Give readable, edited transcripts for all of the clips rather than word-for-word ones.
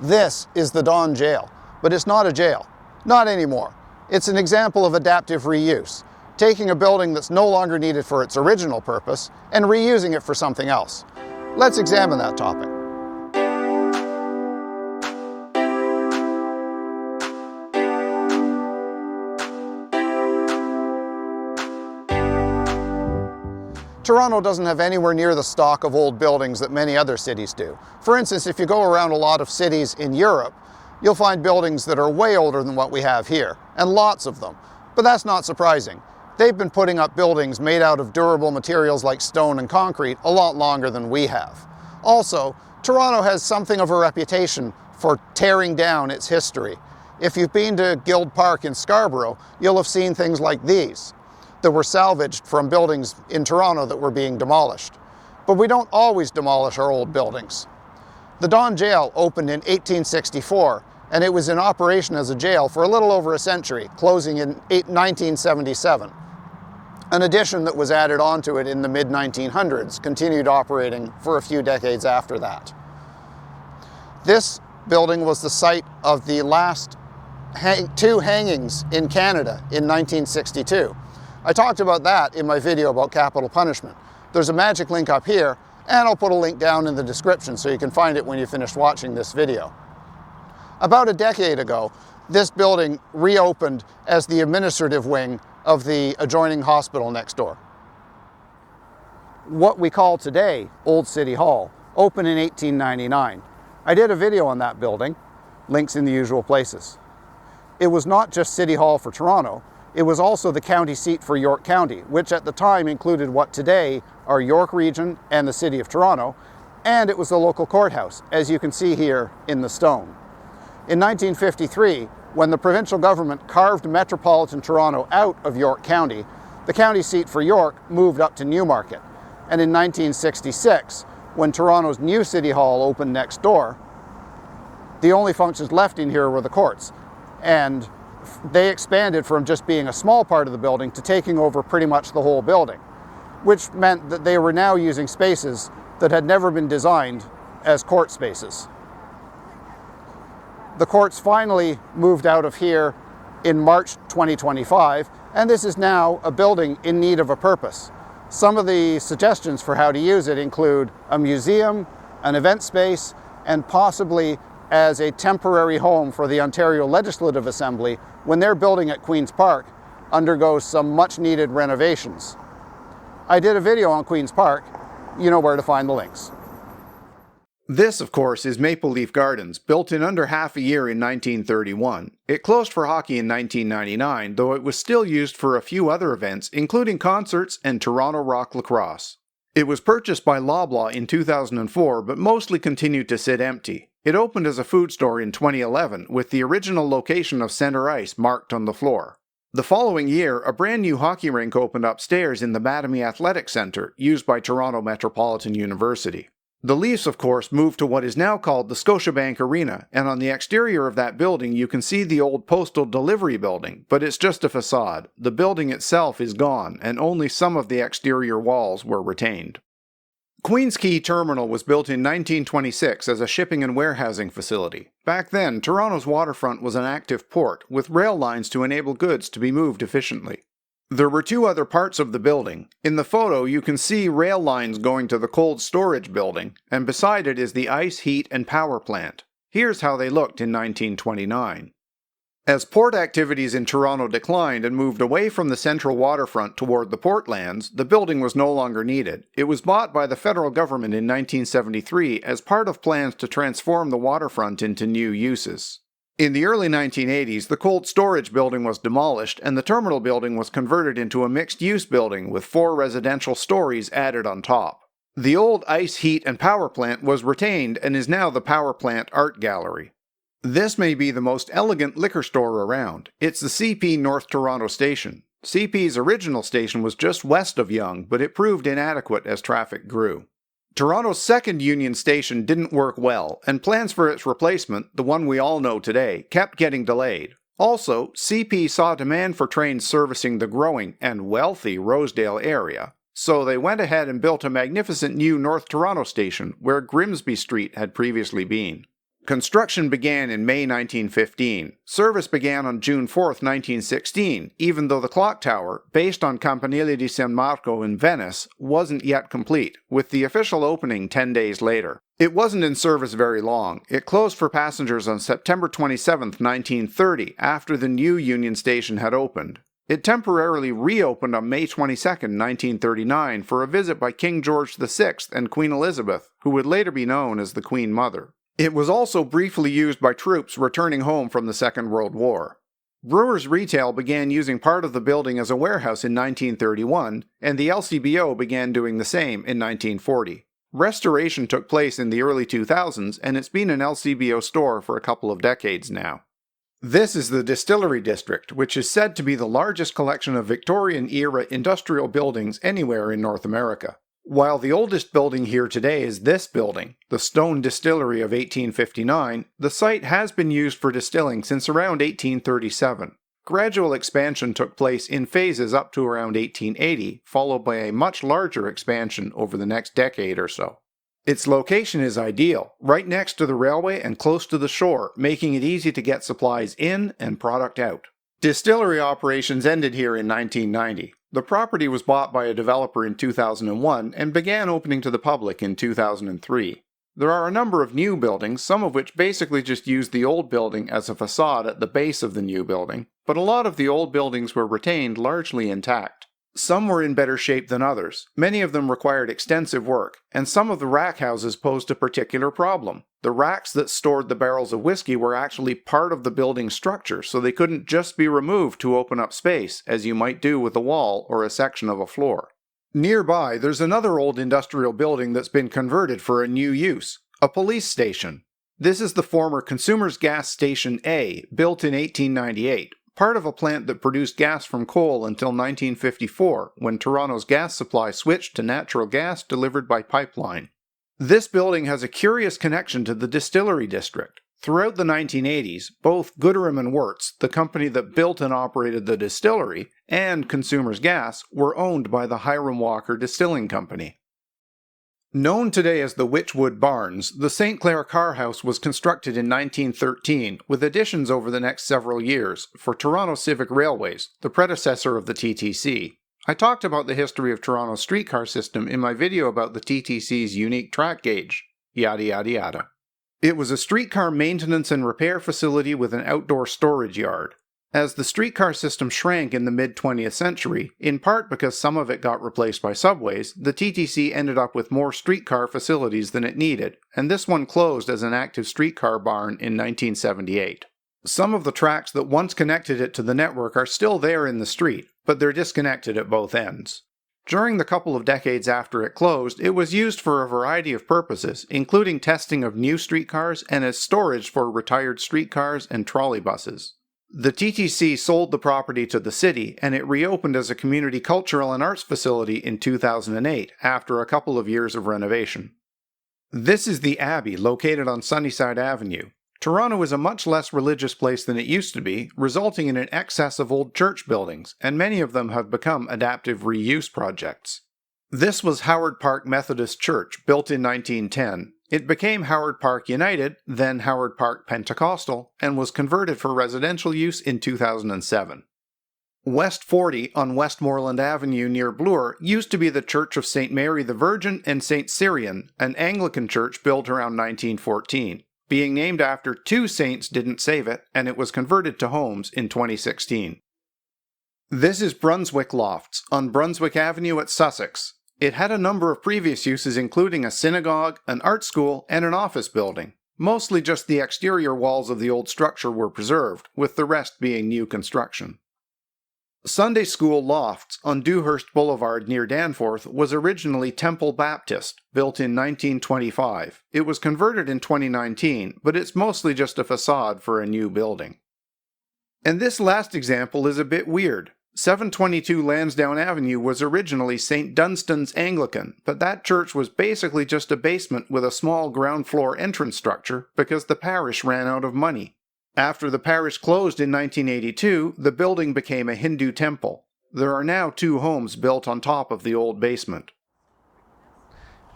This is the Don Jail, but it's not a jail. Not anymore. It's an example of adaptive reuse, taking a building that's no longer needed for its original purpose and reusing it for something else. Let's examine that topic. Toronto doesn't have anywhere near the stock of old buildings that many other cities do. For instance, if you go around a lot of cities in Europe, you'll find buildings that are way older than what we have here, and lots of them. But that's not surprising. They've been putting up buildings made out of durable materials like stone and concrete a lot longer than we have. Also, Toronto has something of a reputation for tearing down its history. If you've been to Guild Park in Scarborough, you'll have seen things like these that were salvaged from buildings in Toronto that were being demolished. But we don't always demolish our old buildings. The Don Jail opened in 1864, and it was in operation as a jail for a little over a century, closing in 1977. An addition that was added onto it in the mid-1900s continued operating for a few decades after that. This building was the site of the last two hangings in Canada in 1962. I talked about that in my video about capital punishment. There's a magic link up here, and I'll put a link down in the description so you can find it when you finish watching this video. About a decade ago, this building reopened as the administrative wing of the adjoining hospital next door. What we call today Old City Hall opened in 1899. I did a video on that building, links in the usual places. It was not just City Hall for Toronto, it was also the county seat for York County, which at the time included what today are York Region and the City of Toronto, and it was the local courthouse, as you can see here in the stone. In 1953, when the provincial government carved metropolitan Toronto out of York County, the county seat for York moved up to Newmarket. And in 1966, when Toronto's new City Hall opened next door, the only functions left in here were the courts. And they expanded from just being a small part of the building to taking over pretty much the whole building, which meant that they were now using spaces that had never been designed as court spaces. The courts finally moved out of here in March 2025, and this is now a building in need of a purpose. Some of the suggestions for how to use it include a museum, an event space, and possibly as a temporary home for the Ontario Legislative Assembly when their building at Queen's Park undergoes some much needed renovations. I did a video on Queen's Park. You know where to find the links. This, of course, is Maple Leaf Gardens, built in under half a year in 1931. It closed for hockey in 1999, though it was still used for a few other events, including concerts and Toronto Rock Lacrosse. It was purchased by Loblaw in 2004, but mostly continued to sit empty. It opened as a food store in 2011, with the original location of center ice marked on the floor. The following year, a brand new hockey rink opened upstairs in the Mattamy Athletic Centre, used by Toronto Metropolitan University. The Leafs, of course, moved to what is now called the Scotiabank Arena, and on the exterior of that building you can see the old postal delivery building, but it's just a facade. The building itself is gone, and only some of the exterior walls were retained. Queens Quay Terminal was built in 1926 as a shipping and warehousing facility. Back then, Toronto's waterfront was an active port, with rail lines to enable goods to be moved efficiently. There were two other parts of the building. In the photo, you can see rail lines going to the cold storage building, and beside it is the ice, heat, and power plant. Here's how they looked in 1929. As port activities in Toronto declined and moved away from the central waterfront toward the portlands, the building was no longer needed. It was bought by the federal government in 1973 as part of plans to transform the waterfront into new uses. In the early 1980s, the cold storage building was demolished and the terminal building was converted into a mixed-use building with 4 residential stories added on top. The old ice, heat, and power plant was retained and is now the Power Plant Art Gallery. This may be the most elegant liquor store around. It's the CP North Toronto Station. CP's original station was just west of Yonge, but it proved inadequate as traffic grew. Toronto's second Union Station didn't work well, and plans for its replacement, the one we all know today, kept getting delayed. Also, CP saw demand for trains servicing the growing and wealthy Rosedale area, so they went ahead and built a magnificent new North Toronto station where Grimsby Street had previously been. Construction began in May 1915. Service began on June 4, 1916, even though the clock tower, based on Campanile di San Marco in Venice, wasn't yet complete, with the official opening 10 days later. It wasn't in service very long. It closed for passengers on September 27, 1930, after the new Union Station had opened. It temporarily reopened on May 22, 1939, for a visit by King George VI and Queen Elizabeth, who would later be known as the Queen Mother. It was also briefly used by troops returning home from the Second World War. Brewers Retail began using part of the building as a warehouse in 1931, and the LCBO began doing the same in 1940. Restoration took place in the early 2000s, and it's been an LCBO store for a couple of decades now. This is the Distillery District, which is said to be the largest collection of Victorian-era industrial buildings anywhere in North America. While the oldest building here today is this building, the Stone Distillery of 1859, the site has been used for distilling since around 1837. Gradual expansion took place in phases up to around 1880, followed by a much larger expansion over the next decade or so. Its location is ideal, right next to the railway and close to the shore, making it easy to get supplies in and product out. Distillery operations ended here in 1990. The property was bought by a developer in 2001 and began opening to the public in 2003. There are a number of new buildings, some of which basically just use the old building as a facade at the base of the new building, but a lot of the old buildings were retained largely intact. Some were in better shape than others. Many of them required extensive work, and some of the rack houses posed a particular problem. The racks that stored the barrels of whiskey were actually part of the building structure, so they couldn't just be removed to open up space, as you might do with a wall or a section of a floor. Nearby, there's another old industrial building that's been converted for a new use, a police station. This is the former Consumers Gas Station A, built in 1898. Part of a plant that produced gas from coal until 1954, when Toronto's gas supply switched to natural gas delivered by pipeline. This building has a curious connection to the Distillery District. Throughout the 1980s, both Gooderham and Wirtz, the company that built and operated the distillery, and Consumers Gas were owned by the Hiram Walker Distilling Company. Known today as the Wychwood Barns, the St. Clair Car House was constructed in 1913, with additions over the next several years, for Toronto Civic Railways, the predecessor of the TTC. I talked about the history of Toronto's streetcar system in my video about the TTC's unique track gauge. Yada yada yada. It was a streetcar maintenance and repair facility with an outdoor storage yard. As the streetcar system shrank in the mid-20th century, in part because some of it got replaced by subways, the TTC ended up with more streetcar facilities than it needed, and this one closed as an active streetcar barn in 1978. Some of the tracks that once connected it to the network are still there in the street, but they're disconnected at both ends. During the couple of decades after it closed, it was used for a variety of purposes, including testing of new streetcars and as storage for retired streetcars and trolley buses. The TTC sold the property to the city, and it reopened as a community cultural and arts facility in 2008, after a couple of years of renovation. This is the Abbey, located on Sunnyside Avenue. Toronto is a much less religious place than it used to be, resulting in an excess of old church buildings, and many of them have become adaptive reuse projects. This was Howard Park Methodist Church, built in 1910. It became Howard Park United, then Howard Park Pentecostal, and was converted for residential use in 2007. West 40 on Westmoreland Avenue near Bloor used to be the Church of St. Mary the Virgin and St. Cyrian, an Anglican church built around 1914. Being named after two saints didn't save it, and it was converted to homes in 2016. This is Brunswick Lofts on Brunswick Avenue at Sussex. It had a number of previous uses, including a synagogue, an art school, and an office building. Mostly just the exterior walls of the old structure were preserved, with the rest being new construction. Sunday School Lofts on Dewhurst Boulevard near Danforth was originally Temple Baptist, built in 1925. It was converted in 2019, but it's mostly just a facade for a new building. And this last example is a bit weird. 722 Lansdowne Avenue was originally St. Dunstan's Anglican, but that church was basically just a basement with a small ground floor entrance structure because the parish ran out of money. After the parish closed in 1982, the building became a Hindu temple. There are now two homes built on top of the old basement.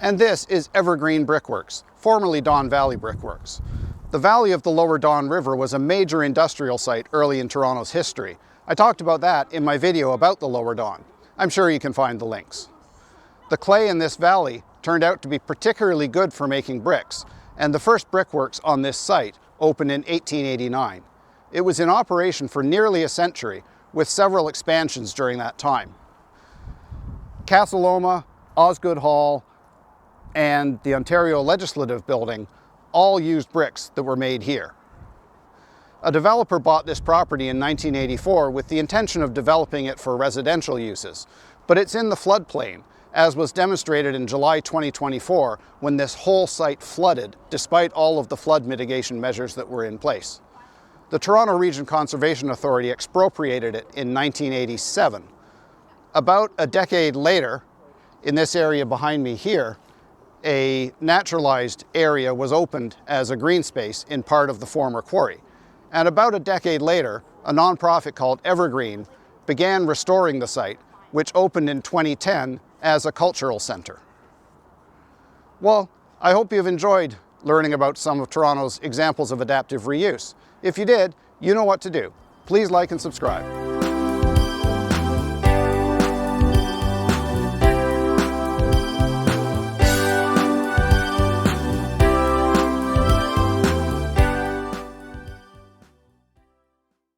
And this is Evergreen Brickworks, formerly Don Valley Brickworks. The valley of the Lower Don River was a major industrial site early in Toronto's history. I talked about that in my video about the Lower Don. I'm sure you can find the links. The clay in this valley turned out to be particularly good for making bricks, and the first brickworks on this site opened in 1889. It was in operation for nearly a century, with several expansions during that time. Castle Oma, Osgoode Hall, and the Ontario Legislative Building all used bricks that were made here. A developer bought this property in 1984 with the intention of developing it for residential uses, but it's in the floodplain, as was demonstrated in July 2024 when this whole site flooded despite all of the flood mitigation measures that were in place. The Toronto Region Conservation Authority expropriated it in 1987. About a decade later, in this area behind me here, a naturalized area was opened as a green space in part of the former quarry. And about a decade later, a nonprofit called Evergreen began restoring the site, which opened in 2010 as a cultural centre. Well, I hope you've enjoyed learning about some of Toronto's examples of adaptive reuse. If you did, you know what to do. Please like and subscribe.